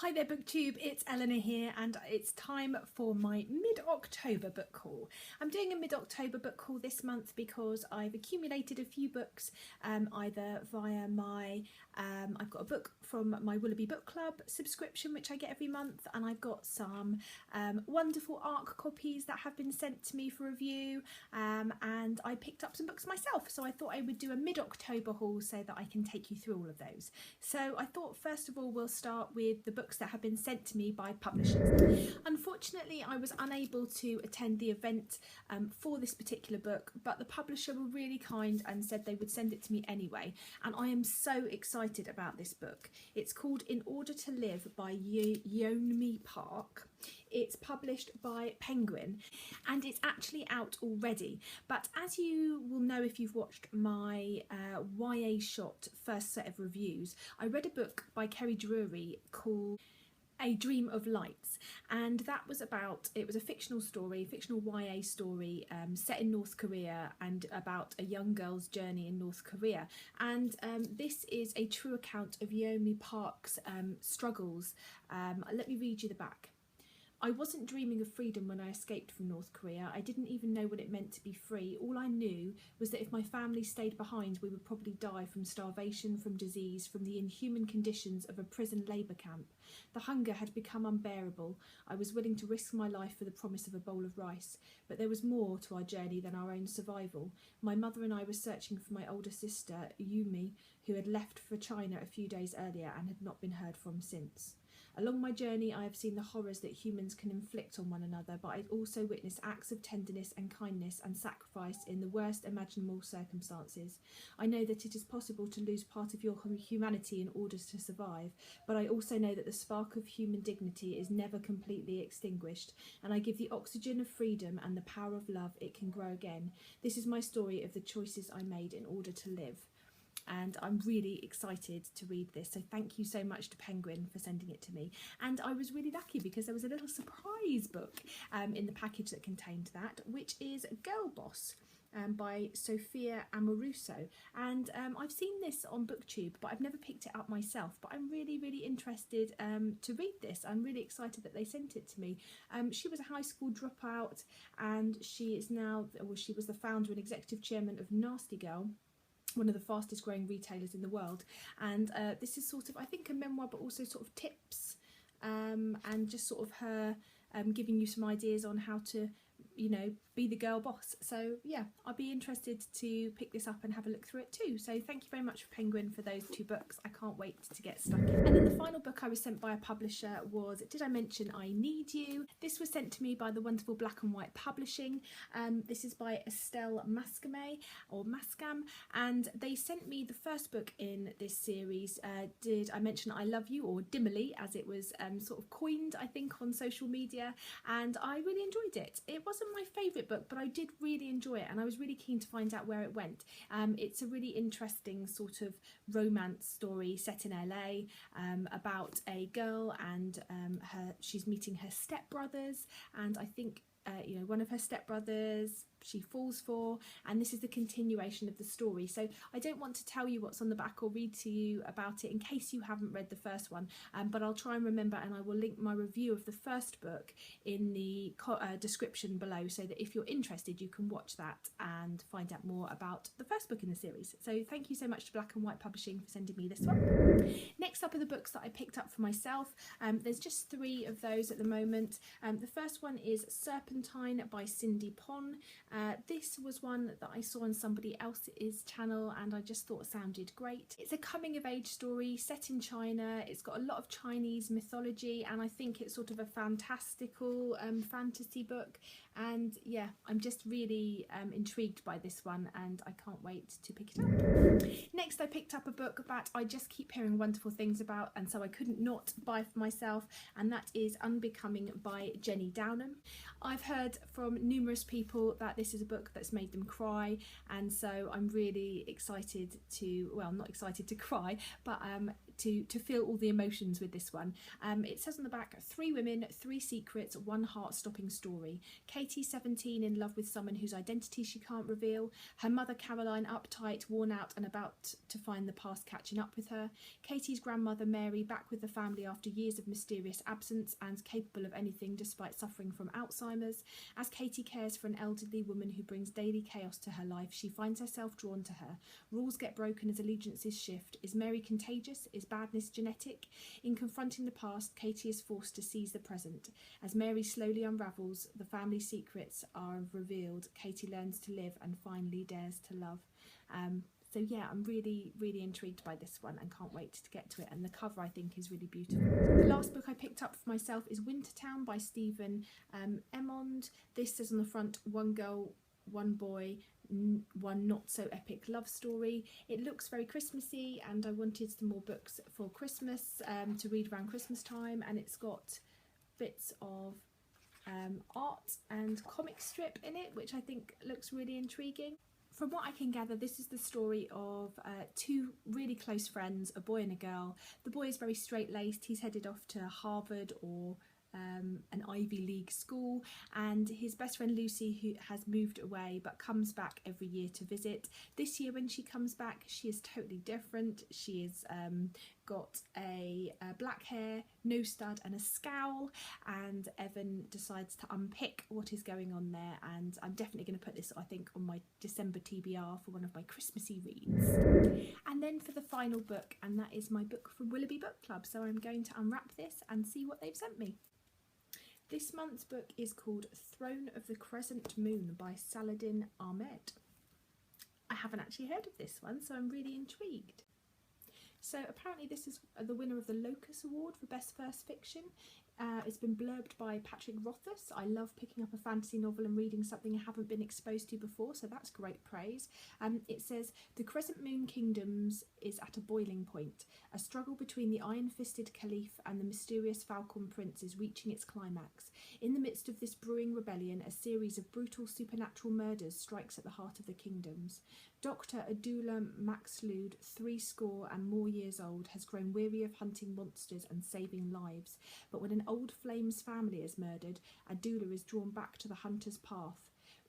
Hi there BookTube, it's Eleanor here and it's time for my mid-October book haul. I'm doing a mid-October book haul this month because I've accumulated a few books either via my, I've got a book from my Willoughby Book Club subscription which I get every month, and I've got some wonderful ARC copies that have been sent to me for review, and I picked up some books myself, so I thought I would do a mid-October haul so that I can take you through all of those. So I thought first of all we'll start with the books that have been sent to me by publishers. Unfortunately, I was unable to attend the event for this particular book, but the publisher were really kind and said they would send it to me anyway, and I am so excited about this book. It's called In Order to Live by Yeonmi Park. It's published by Penguin and it's actually out already, but as you will know if you've watched my YA Shot first set of reviews, I read a book by Kerry Drury called A Dream of Lights, and that was it was a fictional story, fictional YA story set in North Korea and about a young girl's journey in North Korea, and this is a true account of Yeonmi Park's struggles. Let me read you the back. I wasn't dreaming of freedom when I escaped from North Korea. I didn't even know what it meant to be free. All I knew was that if my family stayed behind, we would probably die from starvation, from disease, from the inhuman conditions of a prison labour camp. The hunger had become unbearable. I was willing to risk my life for the promise of a bowl of rice. But there was more to our journey than our own survival. My mother and I were searching for my older sister, Yumi, who had left for China a few days earlier and had not been heard from since. Along my journey, I have seen the horrors that humans can inflict on one another, but I've also witnessed acts of tenderness and kindness and sacrifice in the worst imaginable circumstances. I know that it is possible to lose part of your humanity in order to survive, but I also know that the spark of human dignity is never completely extinguished, and I give the oxygen of freedom and the power of love it can grow again. This is my story of the choices I made in order to live. And I'm really excited to read this, so thank you so much to Penguin for sending it to me. And I was really lucky because there was a little surprise book in the package that contained that, which is Girl Boss by Sophia Amoruso, and I've seen this on BookTube but I've never picked it up myself, but I'm really interested to read this. I'm really excited that they sent it to me. She was a high school dropout and she is now, well, she was the founder and executive chairman of Nasty Girl, one of the fastest growing retailers in the world, and this is sort of, I think, a memoir but also sort of tips and just sort of her giving you some ideas on how to, you know, be the girl boss. So yeah, I'll be interested to pick this up and have a look through it too. So thank you very much for Penguin for those two books. I can't wait to get stuck in. And then the final book I was sent by a publisher was Did I Mention I Need You? This was sent to me by the wonderful Black and White Publishing. This is by Estelle Mascam, and they sent me the first book in this series, Did I Mention I Love You, or Dimily as it was sort of coined, I think, on social media, and I really enjoyed it. It wasn't my favourite book, but I did really enjoy it and I was really keen to find out where it went. It's a really interesting sort of romance story set in LA about a girl and she's meeting her stepbrothers, and I think you know, one of her stepbrothers she falls for, and this is the continuation of the story. So I don't want to tell you what's on the back or read to you about it in case you haven't read the first one, but I'll try and remember, and I will link my review of the first book in the description below, so that if you're interested you can watch that and find out more about the first book in the series. So thank you so much to Black and White Publishing for sending me this one. Next up are the books that I picked up for myself. There's just 3 of those at the moment. The first one is Serpentine by Cindy Pon. This was one that I saw on somebody else's channel and I just thought sounded great. It's a coming of age story set in China. It's got a lot of Chinese mythology and I think it's sort of a fantastical fantasy book, and yeah, I'm just really intrigued by this one and I can't wait to pick it up. Next I picked up a book that I just keep hearing wonderful things about, and so I couldn't not buy for myself, and that is Unbecoming by Jenny Downham. I've heard from numerous people that this is a book that's made them cry, and so I'm really excited to, well, not excited to cry, but to feel all the emotions with this one. It says on the back, 3 women, 3 secrets, 1 heart-stopping story. Katie, 17, in love with someone whose identity she can't reveal. Her mother, Caroline, uptight, worn out and about to find the past catching up with her. Katie's grandmother, Mary, back with the family after years of mysterious absence and capable of anything despite suffering from Alzheimer's. As Katie cares for an elderly woman who brings daily chaos to her life, she finds herself drawn to her. Rules get broken as allegiances shift. Is Mary contagious? Is badness genetic? In confronting the past, Katie is forced to seize the present. As Mary slowly unravels, the family secrets are revealed. Katie learns to live and finally dares to love. So yeah, I'm really, really intrigued by this one and can't wait to get to it. And the cover, I think, is really beautiful. The last book I picked up for myself is Wintertown by Stephen Emond. This says on the front, 1 girl, 1 boy, 1 not so epic love story. It looks very Christmassy, and I wanted some more books for Christmas to read around Christmas time. And it's got bits of art and comic strip in it, which I think looks really intriguing. From what I can gather, this is the story of 2 really close friends, a boy and a girl. The boy is very straight-laced. He's headed off to Harvard or an Ivy League school, and his best friend Lucy, who has moved away but comes back every year to visit. This year when she comes back, she is totally different. She has got a black hair, no stud and a scowl, and Evan decides to unpick what is going on there, and I'm definitely going to put this, I think, on my December TBR for one of my Christmassy reads. And then for the final book, and that is my book from Willoughby Book Club, so I'm going to unwrap this and see what they've sent me. This month's book is called Throne of the Crescent Moon by Saladin Ahmed. I haven't actually heard of this one, so I'm really intrigued. So apparently this is the winner of the Locus Award for Best First Fiction. It's been blurbed by Patrick Rothfuss. I love picking up a fantasy novel and reading something I haven't been exposed to before, so that's great praise. It says, the Crescent Moon Kingdoms is at a boiling point. A struggle between the iron-fisted Caliph and the mysterious Falcon Prince is reaching its climax. In the midst of this brewing rebellion, a series of brutal supernatural murders strikes at the heart of the kingdoms. Dr. Adula Maxlude, 70 and more years old, has grown weary of hunting monsters and saving lives. But when an old flame's family is murdered, Adula is drawn back to the hunter's path.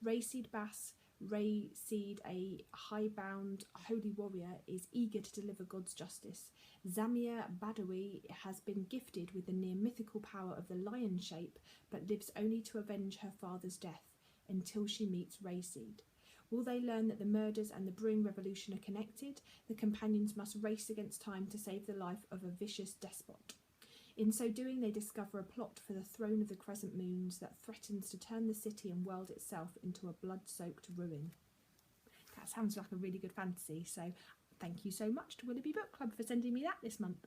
Rayseed Bass, Rayseed, a high-bound holy warrior, is eager to deliver God's justice. Zamia Badawi has been gifted with the near-mythical power of the lion shape, but lives only to avenge her father's death, until she meets Rayseed. Will they learn that the murders and the brewing revolution are connected? The companions must race against time to save the life of a vicious despot. In so doing, they discover a plot for the Throne of the Crescent Moons that threatens to turn the city and world itself into a blood-soaked ruin. That sounds like a really good fantasy, so thank you so much to Willoughby Book Club for sending me that this month.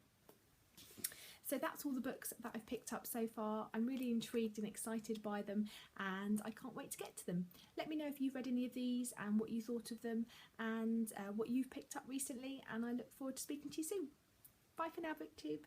So that's all the books that I've picked up so far. I'm really intrigued and excited by them, and I can't wait to get to them. Let me know if you've read any of these and what you thought of them, and what you've picked up recently, and I look forward to speaking to you soon. Bye for now, BookTube.